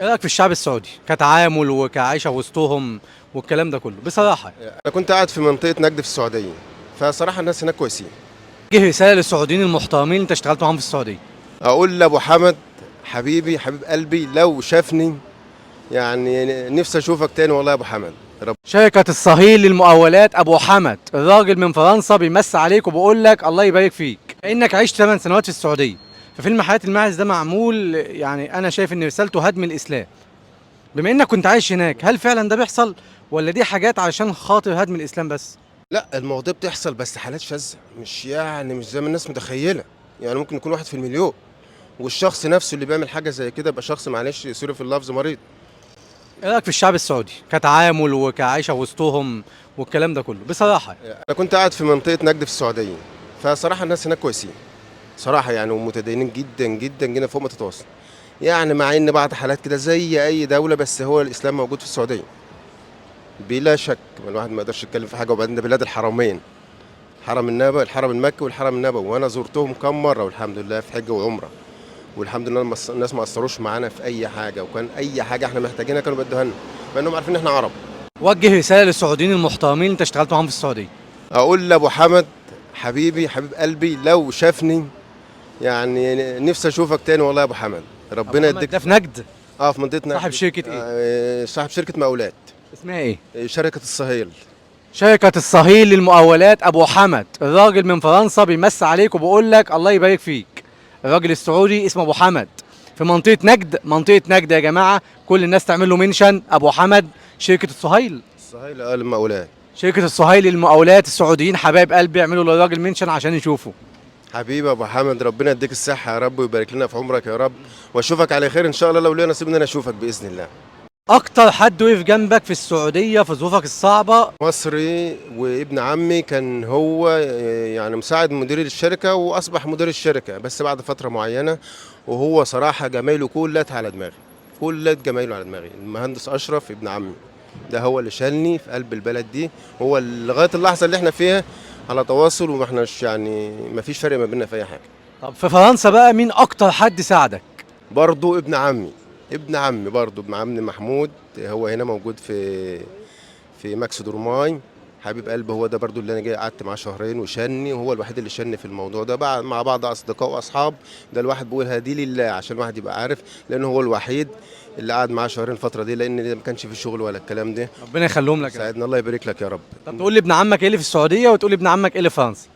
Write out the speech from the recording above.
ايه رايك في الشعب السعودي كتعامل وكعيشه وسطهم والكلام ده كله بصراحه؟ انا كنت قاعد في منطقه نجد في السعوديه. فصراحه الناس هناك كويسين. جه رساله للسعوديين المحترمين اللي انت اشتغلت معاهم في السعوديه. اقول لابو حمد حبيبي حبيب قلبي لو شافني، يعني نفسي اشوفك تاني والله يا ابو حمد. شركه الصهيل للمقاولات ابو حمد، الراجل من فرنسا بيمسي عليك وبيقول لك الله يبارك فيك كانك عشت 8 سنوات في السعوديه. ففيلم حياه الماعز ده معمول، يعني انا شايف ان رسالته هدم الاسلام. بما انك كنت عايش هناك، هل فعلا ده بيحصل ولا دي حاجات علشان خاطر هدم الاسلام بس؟ لا، المواضيع بتحصل بس حالات شاذه، مش زي ما الناس متخيله. يعني ممكن يكون واحد في المليون، والشخص نفسه اللي بيعمل حاجه زي كده يبقى شخص، معلش سوري في اللفظ، مريض. ايه رايك في الشعب السعودي كتعامل وكعيشه وسطهم والكلام ده كله بصراحه؟ انا كنت قاعد في منطقه نجد في السعوديه. فصراحه الناس هناك كويسين صراحه، يعني ومتدينين جدا جدا جدا فوق ما تتوصل. يعني مع ان بعض حالات كده زي اي دوله، بس هو الاسلام موجود في السعوديه بلا شك. الواحد ما يقدرش يتكلم في حاجه، وبعدين ده بلاد الحرمين، حرم النبوي، الحرم المكي والحرم النبوي، وانا زرتهم كم مره والحمد لله في حجه وعمره. والحمد لله الناس ما قصروش معانا في اي حاجه، وكان اي حاجه احنا محتاجينها كانوا بيدوها لنا، مع انهم عارفين ان احنا عرب. وجه رساله للسعوديين المحترمين اللي انت اشتغلت معاهم في السعوديه. اقول لابو حمد حبيبي حبيب قلبي لو شافني، يعني نفسي اشوفك تاني والله يا ابو حمد. ابو ربنا حمد يديك. ده في نجد؟ اه، في منطقتنا. صاحب شركه ايه؟ صاحب شركه مقاولات. اسمها ايه؟ شركه الصهيل. شركه الصهيل للمقاولات ابو حمد، الراجل من فرنسا بيمسي عليك وبيقول لك الله يبارك فيك. الراجل السعودي اسمه ابو حمد، في منطقه نجد. منطقه نجد يا جماعه، كل الناس تعمل له منشن ابو حمد. شركه الصهيل. الصهيل المقاولات. شركه الصهيل للمقاولات، السعوديين حبايب قلبي يعملوا للراجل منشن عشان يشوفوا. حبيبي يا ابو حمد، ربنا يديك الصحه يا رب، ويبارك لنا في عمرك يا رب، واشوفك على خير ان شاء الله، لو ليا نصيب ان انا اشوفك باذن الله. اكتر حد وقف جنبك في السعوديه في ظروفك الصعبه؟ مصري، وابن عمي كان هو يعني مساعد مدير الشركه، واصبح مدير الشركه بس بعد فتره معينه. وهو صراحه جمايله كلها على دماغي، كل جمايله على دماغي. المهندس اشرف ابن عمي ده هو اللي شالني في قلب البلد دي، هو لغايه اللحظه اللي احنا فيها على تواصل، وما احناش يعني ما فيش فرق ما بيننا في اي حاجه. طب في فرنسا بقى مين اكتر حد ساعدك؟ برضو ابن عمي، برضو ابن عمي محمود، هو هنا موجود في ماكس دورماي. حبيب قلبي هو ده برضو اللي انا جاي قعدت معاه شهرين وشاني، وهو الوحيد اللي شاني في الموضوع ده مع بعض اصدقاء واصحاب. ده الواحد بيقول هدي لله عشان الواحد يبقى عارف، لانه هو الوحيد اللي قعد معاه شهرين الفتره دي، لان ما كانش في شغل ولا الكلام ده. ربنا يخليهم لك يا رب. ساعدنا، الله يبارك لك يا رب. طب تقول لي ابن عمك ايه اللي في السعوديه، وتقول لي ابن عمك ايه اللي في فرنسا؟